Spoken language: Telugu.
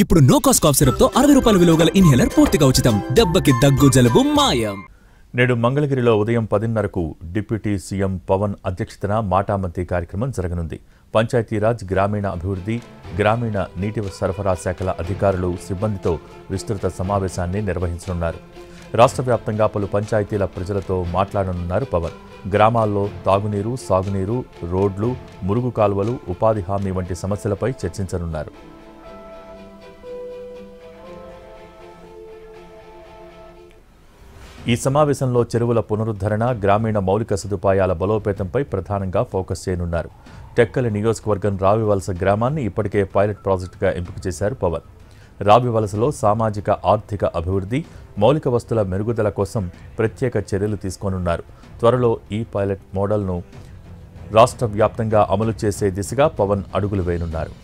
ఇప్పుడు నో కాస్ట్ కాఫ్ సిరప్ తో 60 రూపాయల విలువ గల ఇన్హేలర్ పూర్తిగా ఉచితం. దెబ్బకి దగ్గు జలుబు మాయం. నేడు మంగళగిరిలో ఉదయం 10:30కు డిప్యూటీ సీఎం పవన్ అధ్యక్షతన మాటామంతి కార్యక్రమం జరగనుంది. పంచాయతీరాజ్, గ్రామీణ అభివృద్ధి, గ్రామీణ నీటి సరఫరా శాఖల అధికారులు, సిబ్బందితో విస్తృత సమావేశాన్ని నిర్వహించనున్నారు. రాష్ట్ర వ్యాప్తంగా పలు పంచాయతీల ప్రజలతో మాట్లాడనున్నారు పవన్. గ్రామాల్లో తాగునీరు, సాగునీరు, రోడ్లు, మురుగు కాలువలు, ఉపాధి హామీ వంటి సమస్యలపై చర్చించనున్నారు. ఈ సమావేశంలో చెరువుల పునరుద్ధరణ, గ్రామీణ మౌలిక సదుపాయాల బలోపేతంపై ప్రధానంగా ఫోకస్ చేయనున్నారు. టెక్కలి నియోజకవర్గం రావివలస గ్రామాన్ని ఇప్పటికే పైలట్ ప్రాజెక్టుగా ఎంపిక చేశారు పవన్. రావివలసలో సామాజిక ఆర్థిక అభివృద్ధి, మౌలిక వస్తుల మెరుగుదల కోసం ప్రత్యేక చర్యలు తీసుకోనున్నారు. త్వరలో ఈ పైలట్ మోడల్ను రాష్ట్ర వ్యాప్తంగా అమలు చేసే దిశగా పవన్ అడుగులు వేయనున్నారు.